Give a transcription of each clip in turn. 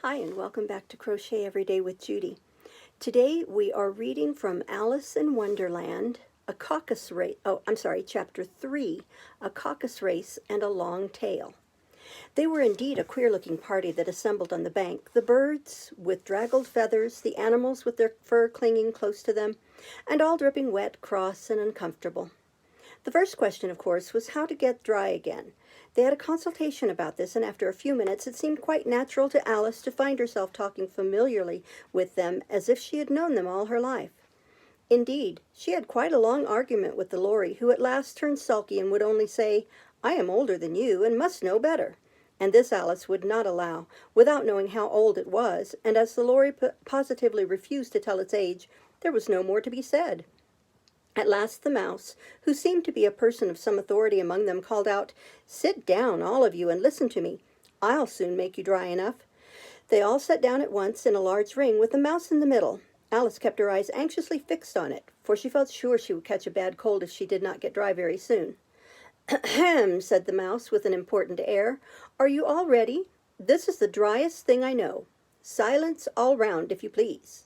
Hi, and welcome back to Crochet Every Day with Judy. Today we are reading from Alice in Wonderland, Chapter 3, A Caucus Race and a Long Tail. They were indeed a queer-looking party that assembled on the bank, the birds with draggled feathers, the animals with their fur clinging close to them, and all dripping wet, cross, and uncomfortable. The first question, of course, was how to get dry again. They had a consultation about this, and after a few minutes it seemed quite natural to Alice to find herself talking familiarly with them as if she had known them all her life. Indeed, she had quite a long argument with the Lory, who at last turned sulky and would only say, "I am older than you and must know better." And this Alice would not allow, without knowing how old it was, and as the Lory positively refused to tell its age, there was no more to be said. At last the mouse, who seemed to be a person of some authority among them, called out, "Sit down, all of you, and listen to me. I'll soon make you dry enough." They all sat down at once in a large ring, with the mouse in the middle. Alice kept her eyes anxiously fixed on it, for she felt sure she would catch a bad cold if she did not get dry very soon. "Ahem," said the mouse with an important air. "Are you all ready? This is the driest thing I know. Silence all round, if you please."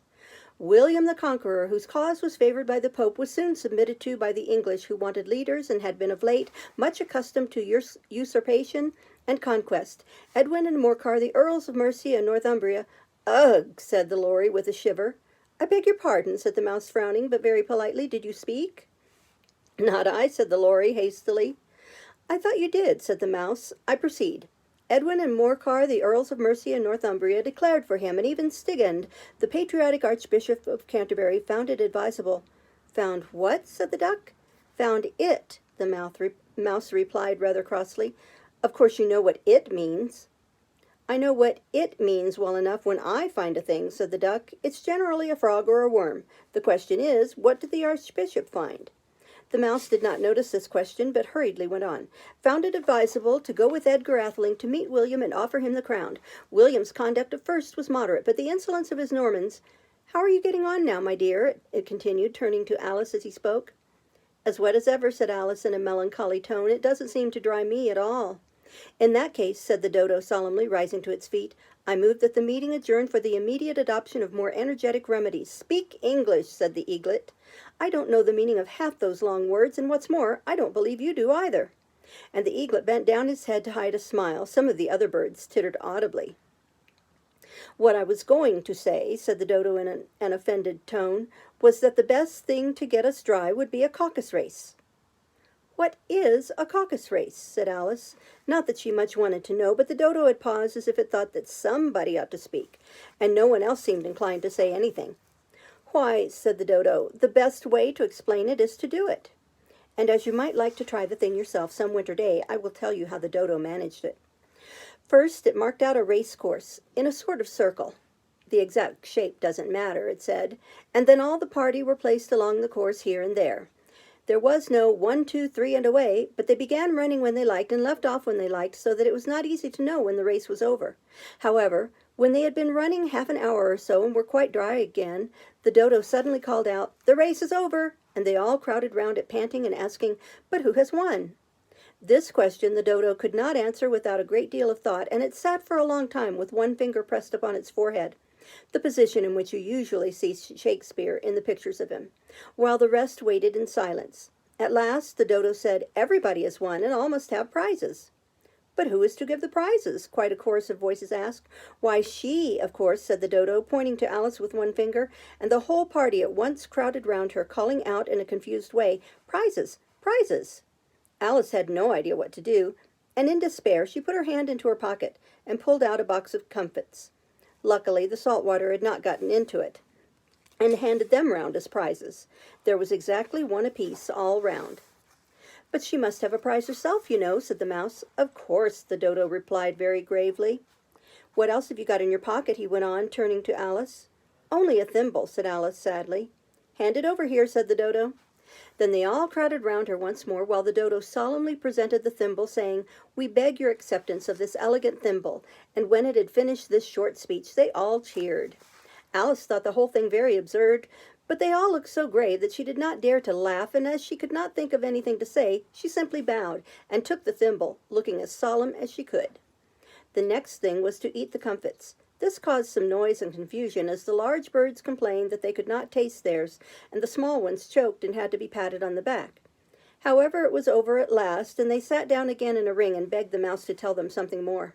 William the Conqueror, whose cause was favored by the Pope, was soon submitted to by the English, who wanted leaders and had been of late much accustomed to usurpation and conquest. Edwin and Morcar, the Earls of Mercia and Northumbria. "Ugh," said the Lory with a shiver. "I beg your pardon," said the mouse, frowning, but very politely. "Did you speak?" "Not I," said the Lory hastily. "I thought you did," said the mouse. "I proceed. Edwin and Morcar, the Earls of Mercia and Northumbria, declared for him, and even Stigand, the patriotic Archbishop of Canterbury, found it advisable." "Found what?" said the duck. "Found it," the mouse replied rather crossly. "Of course you know what it means." "I know what it means well enough when I find a thing," said the duck. "It's generally a frog or a worm. The question is, what did the Archbishop find?" The mouse did not notice this question, but hurriedly went on. "Found it advisable to go with Edgar Atheling to meet William and offer him the crown. William's conduct at first was moderate, but the insolence of his Normans— How are you getting on now, my dear?" it continued, turning to Alice as he spoke. "As wet as ever," said Alice in a melancholy tone. "It doesn't seem to dry me at all." "In that case," said the dodo solemnly, rising to its feet, "I move that the meeting adjourn for the immediate adoption of more energetic remedies." "Speak English," said the eaglet. "I don't know the meaning of half those long words, and what's more, I don't believe you do either." And the eaglet bent down his head to hide a smile. Some of the other birds tittered audibly. "What I was going to say," said the dodo in an offended tone, "was that the best thing to get us dry would be a caucus race." "What is a caucus race?" said Alice. Not that she much wanted to know, but the dodo had paused as if it thought that somebody ought to speak, and no one else seemed inclined to say anything. "Why," said the dodo, "the best way to explain it is to do it. And as you might like to try the thing yourself some winter day, I will tell you how the dodo managed it. First, it marked out a race course, in a sort of circle. The exact shape doesn't matter, it said, and then all the party were placed along the course here and there. There was no 1, 2, 3, and away, but they began running when they liked and left off when they liked, so that it was not easy to know when the race was over. However, when they had been running half an hour or so and were quite dry again, the dodo suddenly called out, 'The race is over!' and they all crowded round it, panting and asking, 'But who has won?' This question the dodo could not answer without a great deal of thought, and it sat for a long time with one finger pressed upon its forehead, the position in which you usually see Shakespeare in the pictures of him, while the rest waited in silence. At last the dodo said, 'Everybody has won, and all must have prizes.' 'But who is to give the prizes?' quite a chorus of voices asked. 'Why, she, of course,' said the dodo, pointing to Alice with one finger, and the whole party at once crowded round her, calling out in a confused way, 'Prizes! Prizes!' Alice had no idea what to do, and in despair she put her hand into her pocket and pulled out a box of comfits. Luckily, the salt water had not gotten into it, and handed them round as prizes. There was exactly one apiece all round. 'But she must have a prize herself, you know,' said the mouse. 'Of course,' the dodo replied very gravely. 'What else have you got in your pocket?' he went on, turning to Alice. 'Only a thimble,' said Alice sadly. 'Hand it over here,' said the dodo. Then they all crowded round her once more, while the dodo solemnly presented the thimble, saying, 'We beg your acceptance of this elegant thimble,' and when it had finished this short speech, they all cheered. Alice thought the whole thing very absurd, but they all looked so grave that she did not dare to laugh, and as she could not think of anything to say, she simply bowed and took the thimble, looking as solemn as she could. The next thing was to eat the comfits. This caused some noise and confusion, as the large birds complained that they could not taste theirs, and the small ones choked and had to be patted on the back. However, it was over at last, and they sat down again in a ring and begged the mouse to tell them something more.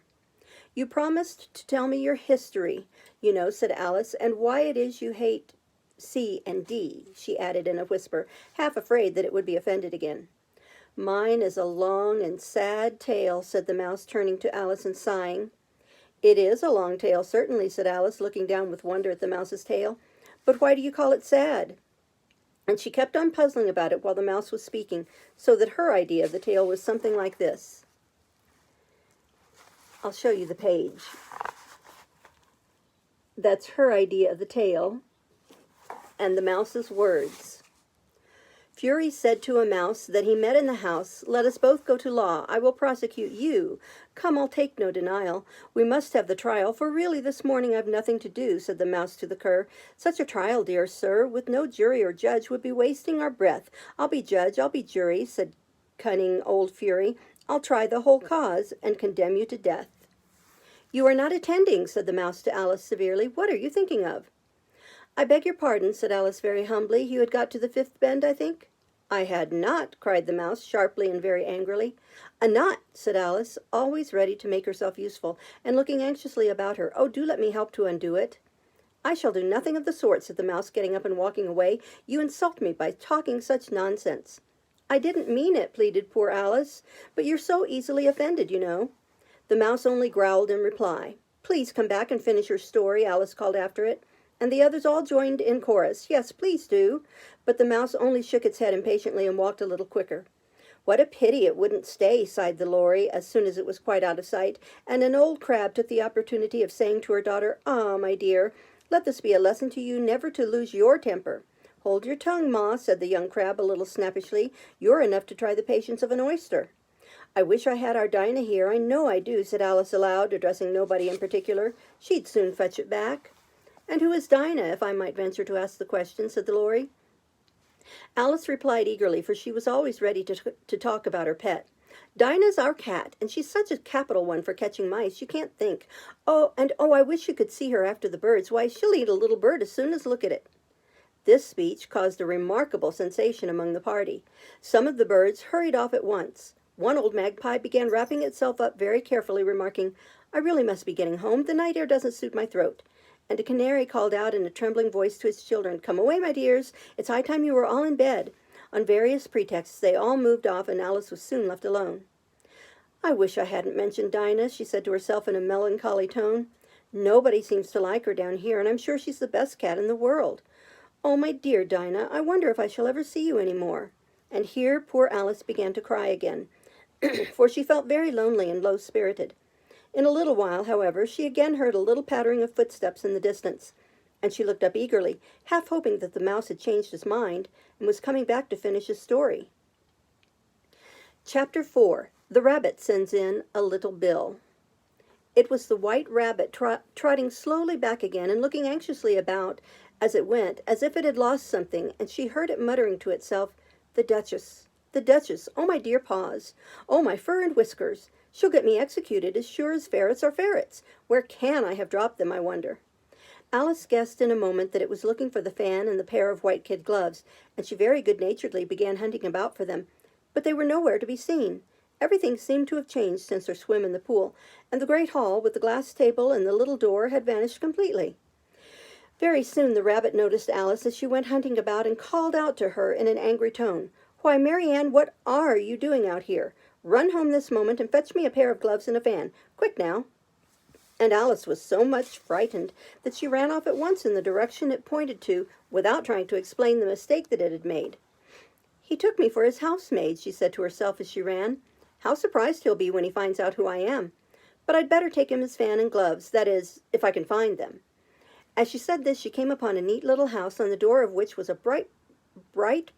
"You promised to tell me your history, you know," said Alice, "and why it is you hate C and D," she added in a whisper, half afraid that it would be offended again. "Mine is a long and sad tale," said the mouse, turning to Alice and sighing. "It is a long tale, certainly," said Alice, looking down with wonder at the mouse's tail. "But why do you call it sad?" And she kept on puzzling about it while the mouse was speaking, so that her idea of the tale was something like this. I'll show you the page. That's her idea of the tale, and the mouse's words. "Fury said to a mouse that he met in the house, 'Let us both go to law. I will prosecute you. Come, I'll take no denial. We must have the trial, for really this morning I've nothing to do,' said the mouse to the cur. 'Such a trial, dear sir, with no jury or judge, would be wasting our breath. I'll be judge, I'll be jury,' said cunning old Fury. 'I'll try the whole cause and condemn you to death.'" "You are not attending," said the mouse to Alice severely. "What are you thinking of?" "I beg your pardon," said Alice very humbly. "You had got to the fifth bend, I think?" "I had not," cried the mouse, sharply and very angrily. "A knot," said Alice, always ready to make herself useful, and looking anxiously about her. "Oh, do let me help to undo it." "I shall do nothing of the sort," said the mouse, getting up and walking away. "You insult me by talking such nonsense." "I didn't mean it," pleaded poor Alice, "but you're so easily offended, you know." The mouse only growled in reply. "Please come back and finish your story," Alice called after it. And the others all joined in chorus. "Yes, please do." But the mouse only shook its head impatiently and walked a little quicker. "What a pity it wouldn't stay," sighed the lory, as soon as it was quite out of sight, and an old crab took the opportunity of saying to her daughter, "Ah, my dear, let this be a lesson to you never to lose your temper." "Hold your tongue, Ma," said the young crab a little snappishly. "You're enough to try the patience of an oyster." "I wish I had our Dinah here, I know I do," said Alice aloud, addressing nobody in particular. "She'd soon fetch it back." "And who is Dinah, if I might venture to ask the question?" said the lory. Alice replied eagerly, for she was always ready to talk about her pet. "Dinah's our cat, and she's such a capital one for catching mice, you can't think. Oh, I wish you could see her after the birds. Why, she'll eat a little bird as soon as look at it." This speech caused a remarkable sensation among the party. Some of the birds hurried off at once. One old magpie began wrapping itself up very carefully, remarking, "I really must be getting home. The night air doesn't suit my throat." And a canary called out in a trembling voice to its children, "Come away, my dears. It's high time you were all in bed." On various pretexts, they all moved off, and Alice was soon left alone. "I wish I hadn't mentioned Dinah," she said to herself in a melancholy tone. "Nobody seems to like her down here, and I'm sure she's the best cat in the world. Oh, my dear Dinah, I wonder if I shall ever see you any more." And here poor Alice began to cry again, for she felt very lonely and low-spirited. In a little while, however, she again heard a little pattering of footsteps in the distance, and she looked up eagerly, half hoping that the mouse had changed his mind and was coming back to finish his story. Chapter 4. The Rabbit Sends in a Little Bill. It was the White Rabbit trotting slowly back again and looking anxiously about as it went, as if it had lost something, and she heard it muttering to itself, "The Duchess, the Duchess, oh my dear paws, oh my fur and whiskers. She'll get me executed as sure as ferrets are ferrets. Where can I have dropped them, I wonder?" Alice guessed in a moment that it was looking for the fan and the pair of white kid gloves, and she very good-naturedly began hunting about for them, but they were nowhere to be seen. Everything seemed to have changed since her swim in the pool, and the great hall with the glass table and the little door had vanished completely. Very soon the rabbit noticed Alice as she went hunting about and called out to her in an angry tone, "Why, Mary Ann, what are you doing out here? Run home this moment and fetch me a pair of gloves and a fan. Quick now." And Alice was so much frightened that she ran off at once in the direction it pointed to, without trying to explain the mistake that it had made. "He took me for his housemaid," she said to herself as she ran. "How surprised he'll be when he finds out who I am. But I'd better take him his fan and gloves, that is, if I can find them." As she said this, she came upon a neat little house, on the door of which was a bright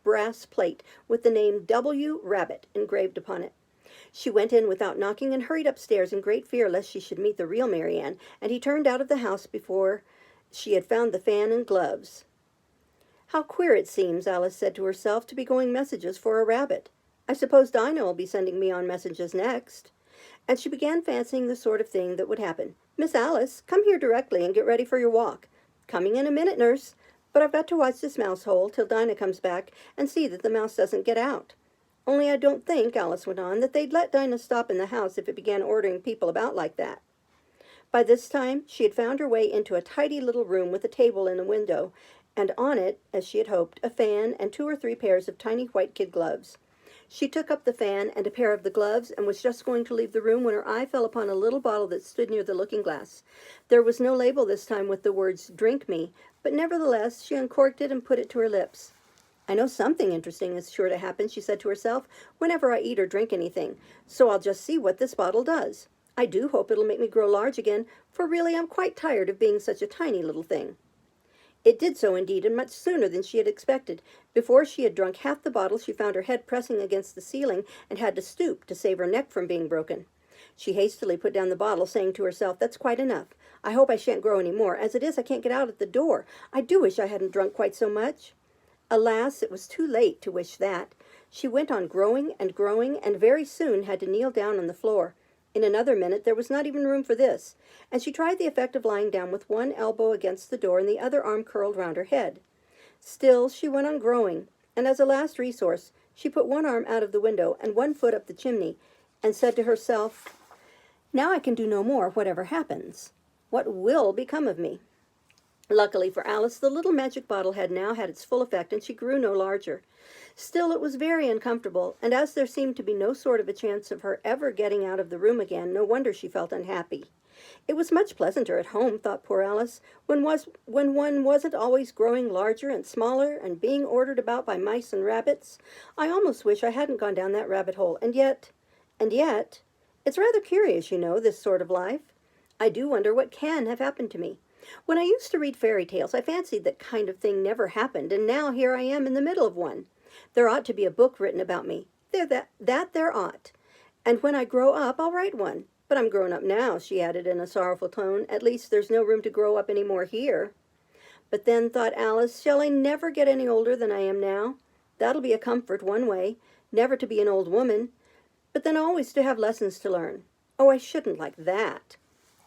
brass plate with the name W. Rabbit engraved upon it. She went in without knocking and hurried upstairs in great fear lest she should meet the real Mary Ann, and he turned out of the house before she had found the fan and gloves. "How queer it seems," Alice said to herself, "to be going messages for a rabbit. I suppose Dinah will be sending me on messages next." And she began fancying the sort of thing that would happen. Miss Alice, come here directly and get ready for your walk. Coming in a minute, nurse. But I've got to watch this mouse hole till Dinah comes back and see that the mouse doesn't get out. Only I don't think, Alice went on, that they'd let Dinah stop in the house if it began ordering people about like that. By this time, she had found her way into a tidy little room with a table in a window, and on it, as she had hoped, a fan and 2 or 3 pairs of tiny white kid gloves. She took up the fan and a pair of the gloves and was just going to leave the room when her eye fell upon a little bottle that stood near the looking-glass. There was no label this time with the words, "Drink me," but nevertheless she uncorked it and put it to her lips. "I know something interesting is sure to happen," she said to herself, "whenever I eat or drink anything, so I'll just see what this bottle does. I do hope it'll make me grow large again, for really I'm quite tired of being such a tiny little thing." It did so indeed, and much sooner than she had expected. Before she had drunk half the bottle, she found her head pressing against the ceiling and had to stoop to save her neck from being broken. She hastily put down the bottle, saying to herself, "That's quite enough. I hope I shan't grow any more. As it is, I can't get out at the door. I do wish I hadn't drunk quite so much." Alas, it was too late to wish that. She went on growing, and very soon had to kneel down on the floor. In another minute there was not even room for this, and she tried the effect of lying down with one elbow against the door and the other arm curled round her head. Still, she went on growing, and as a last resource, she put one arm out of the window and one foot up the chimney, and said to herself, "Now I can do no more, whatever happens. What will become of me?" Luckily for Alice, the little magic bottle had now had its full effect, and she grew no larger. Still, it was very uncomfortable, and as there seemed to be no sort of a chance of her ever getting out of the room again, no wonder she felt unhappy. It was much pleasanter at home, thought poor Alice, when one wasn't always growing larger and smaller and being ordered about by mice and rabbits. I almost wish I hadn't gone down that rabbit hole, and yet, it's rather curious, you know, this sort of life. I do wonder what can have happened to me. When I used to read fairy tales, I fancied that kind of thing never happened, and now here I am in the middle of one. There ought to be a book written about me. There ought. And when I grow up, I'll write one. But I'm grown up now," she added in a sorrowful tone. "At least there's no room to grow up any more here." But then, thought Alice, shall I never get any older than I am now? That'll be a comfort one way, never to be an old woman, but then always to have lessons to learn. Oh, I shouldn't like that.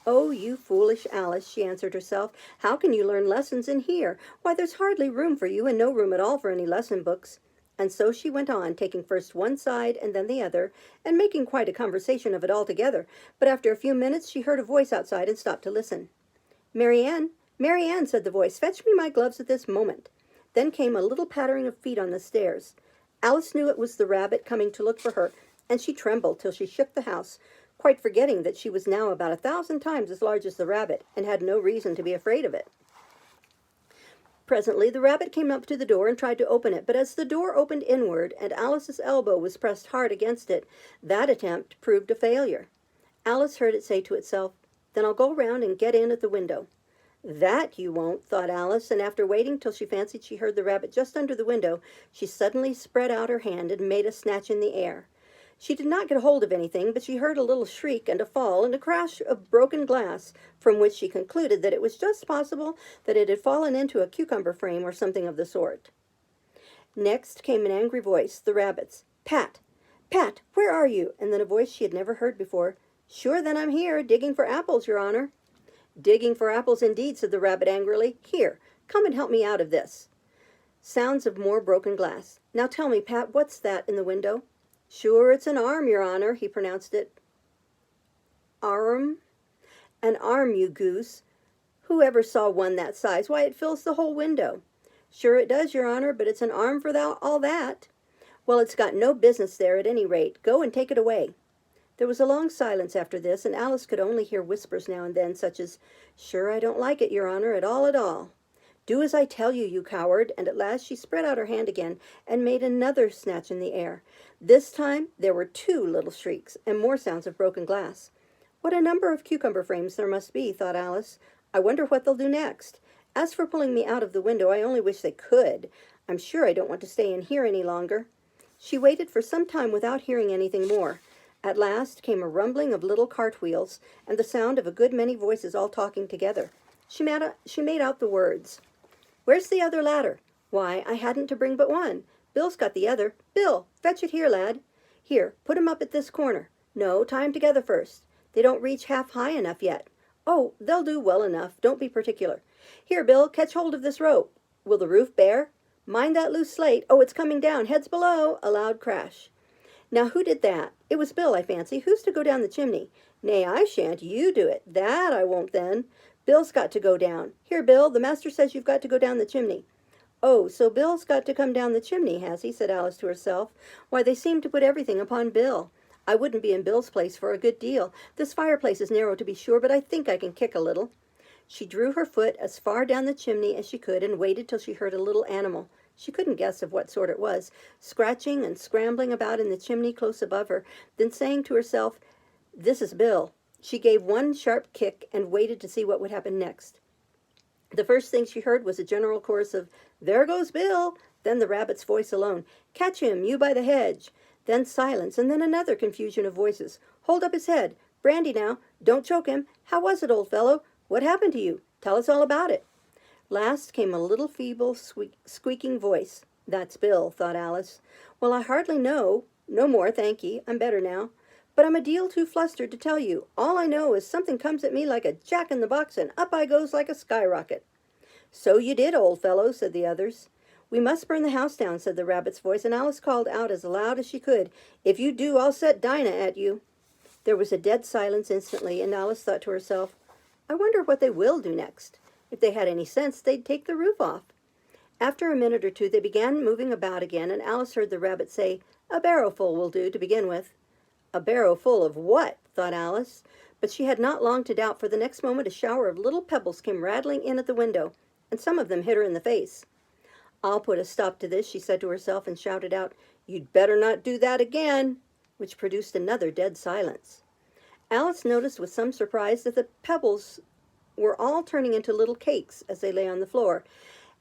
"Oh, you foolish Alice," she answered herself. "How can you learn lessons in here? Why, there's hardly room for you and no room at all for any lesson books." And so she went on, taking first one side and then the other, and making quite a conversation of it altogether. But after a few minutes she heard a voice outside and stopped to listen. "Mary Ann, Mary Ann," said the voice, "fetch me my gloves at this moment." Then came a little pattering of feet on the stairs. Alice knew it was the rabbit coming to look for her, and she trembled till she shook the house, quite forgetting that she was now about 1,000 times as large as the rabbit, and had no reason to be afraid of it. Presently the rabbit came up to the door and tried to open it, but as the door opened inward and Alice's elbow was pressed hard against it, that attempt proved a failure. Alice heard it say to itself, "Then I'll go round and get in at the window." "That you won't," thought Alice, and after waiting till she fancied she heard the rabbit just under the window, she suddenly spread out her hand and made a snatch in the air. She did not get hold of anything, but she heard a little shriek and a fall and a crash of broken glass, from which she concluded that it was just possible that it had fallen into a cucumber frame or something of the sort. Next came an angry voice, the rabbit's. "Pat! Pat, where are you?" And then a voice she had never heard before. "Sure, then I'm here, digging for apples, Your Honor." "Digging for apples indeed," said the rabbit angrily. "Here, come and help me out of this." Sounds of more broken glass. "Now tell me, Pat, what's that in the window?" "Sure, it's an arm, Your Honor," he pronounced it. "Arm? An arm, you goose. Who ever saw one that size? Why, it fills the whole window." "Sure it does, Your Honor, but it's an arm for all that." "Well, it's got no business there at any rate. Go and take it away." There was a long silence after this, and Alice could only hear whispers now and then, such as, "Sure, I don't like it, Your Honor, at all. Do as I tell you, you coward." And at last she spread out her hand again and made another snatch in the air. This time there were 2 little shrieks and more sounds of broken glass. "What a number of cucumber frames there must be," thought Alice. "I wonder what they'll do next. As for pulling me out of the window, I only wish they could. I'm sure I don't want to stay in here any longer." She waited for some time without hearing anything more. At last came a rumbling of little cartwheels and the sound of a good many voices all talking together. She made out the words. "Where's the other ladder? Why, I hadn't to bring but one. Bill's got the other. Bill, fetch it here, lad. Here, put 'em up at this corner. No, tie 'em together first. They don't reach half high enough yet. Oh, they'll do well enough. Don't be particular. Here, Bill, catch hold of this rope. Will the roof bear? Mind that loose slate. Oh, it's coming down. Heads below. A loud crash. Now, who did that? It was Bill, I fancy. Who's to go down the chimney? Nay, I shan't. You do it. That I won't, then. Bill's got to go down. Here, Bill, the master says you've got to go down the chimney. Oh, so Bill's got to come down the chimney, has he? Said Alice to herself. Why, they seem to put everything upon Bill. I wouldn't be in Bill's place for a good deal. This fireplace is narrow, to be sure, but I think I can kick a little. She drew her foot as far down the chimney as she could and waited till she heard a little animal, she couldn't guess of what sort it was, scratching and scrambling about in the chimney close above her, then saying to herself, "This is Bill." She gave one sharp kick and waited to see what would happen next. The first thing she heard was a general chorus of, "There goes Bill!" Then the rabbit's voice alone, "Catch him, you by the hedge!" Then silence, and then another confusion of voices. "Hold up his head! Brandy now! Don't choke him! How was it, old fellow? What happened to you? Tell us all about it." Last came a little feeble, squeaking voice. "That's Bill," thought Alice. "Well, I hardly know. No more, thank ye. I'm better now. But I'm a deal too flustered to tell you. All I know is something comes at me like a jack-in-the-box, and up I goes like a skyrocket." "So you did, old fellow," said the others. "We must burn the house down," said the rabbit's voice, and Alice called out as loud as she could, "If you do, I'll set Dinah at you." There was a dead silence instantly, and Alice thought to herself, "I wonder what they will do next. If they had any sense, they'd take the roof off." After a minute or two, they began moving about again, and Alice heard the rabbit say, "A barrowful will do to begin with." A barrow full of what? Thought Alice. But she had not long to doubt, for the next moment a shower of little pebbles came rattling in at the window, and some of them hit her in the face. "I'll put a stop to this," she said to herself, and shouted out, "You'd better not do that again," which produced another dead silence. Alice noticed with some surprise that the pebbles were all turning into little cakes as they lay on the floor,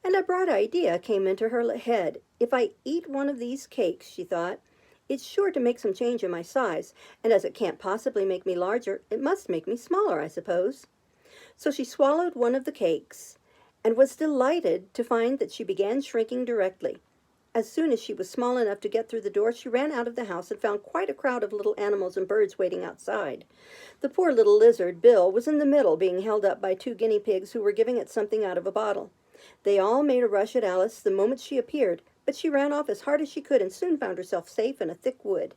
and a bright idea came into her head. "If I eat one of these cakes," she thought, "it's sure to make some change in my size, and as it can't possibly make me larger, it must make me smaller, I suppose." So she swallowed one of the cakes, and was delighted to find that she began shrinking directly. As soon as she was small enough to get through the door, she ran out of the house and found quite a crowd of little animals and birds waiting outside. The poor little lizard, Bill, was in the middle, being held up by 2 guinea pigs who were giving it something out of a bottle. They all made a rush at Alice the moment she appeared, but she ran off as hard as she could and soon found herself safe in a thick wood.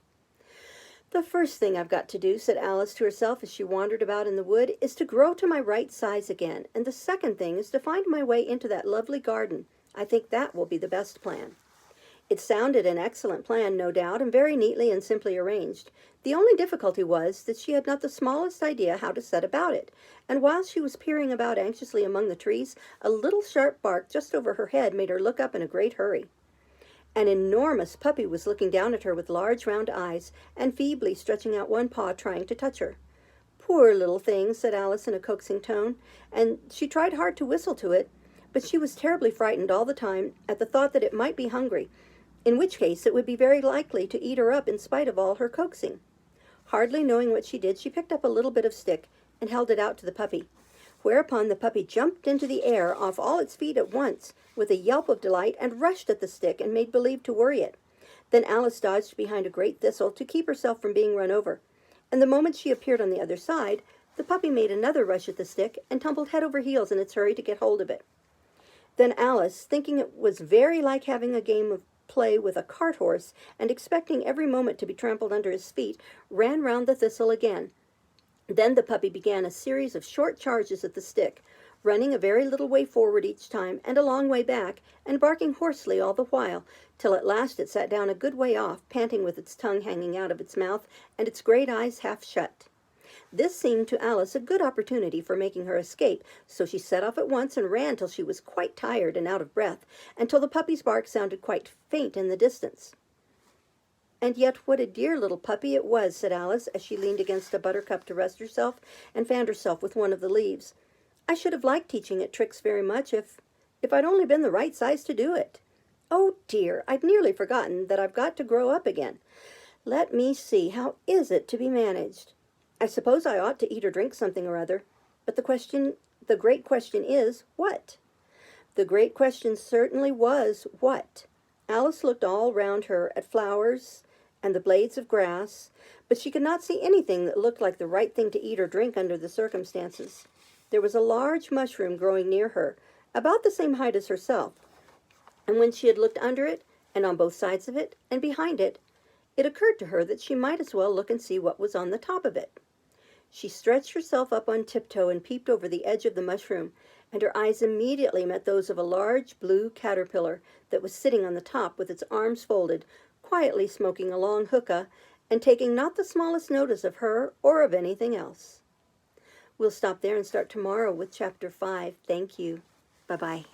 "The first thing I've got to do," said Alice to herself as she wandered about in the wood, "is to grow to my right size again, and the second thing is to find my way into that lovely garden. I think that will be the best plan." It sounded an excellent plan, no doubt, and very neatly and simply arranged. The only difficulty was that she had not the smallest idea how to set about it, and while she was peering about anxiously among the trees, a little sharp bark just over her head made her look up in a great hurry. An enormous puppy was looking down at her with large round eyes, and feebly stretching out one paw trying to touch her. "Poor little thing," said Alice in a coaxing tone, and she tried hard to whistle to it, but she was terribly frightened all the time at the thought that it might be hungry, in which case it would be very likely to eat her up in spite of all her coaxing. Hardly knowing what she did, she picked up a little bit of stick and held it out to the puppy, whereupon the puppy jumped into the air off all its feet at once with a yelp of delight and rushed at the stick and made believe to worry it. Then Alice dodged behind a great thistle to keep herself from being run over, and the moment she appeared on the other side, the puppy made another rush at the stick and tumbled head over heels in its hurry to get hold of it. Then Alice, thinking it was very like having a game of play with a cart horse and expecting every moment to be trampled under his feet, ran round the thistle again. Then the puppy began a series of short charges at the stick, running a very little way forward each time and a long way back, and barking hoarsely all the while, till at last it sat down a good way off, panting with its tongue hanging out of its mouth and its great eyes half shut. This seemed to Alice a good opportunity for making her escape, so she set off at once and ran till she was quite tired and out of breath, and till the puppy's bark sounded quite faint in the distance. "And yet what a dear little puppy it was," said Alice, as she leaned against a buttercup to rest herself and fanned herself with one of the leaves. "I should have liked teaching it tricks very much if I'd only been the right size to do it. Oh dear, I'd nearly forgotten that I've got to grow up again. Let me see, how is it to be managed? I suppose I ought to eat or drink something or other, but the great question is, what?" The great question certainly was, what? Alice looked all round her at flowers and the blades of grass, but she could not see anything that looked like the right thing to eat or drink under the circumstances. There was a large mushroom growing near her, about the same height as herself, and when she had looked under it, and on both sides of it, and behind it, it occurred to her that she might as well look and see what was on the top of it. She stretched herself up on tiptoe and peeped over the edge of the mushroom, and her eyes immediately met those of a large blue caterpillar that was sitting on the top with its arms folded, quietly smoking a long hookah, and taking not the smallest notice of her or of anything else. We'll stop there and start tomorrow with Chapter 5. Thank you. Bye-bye.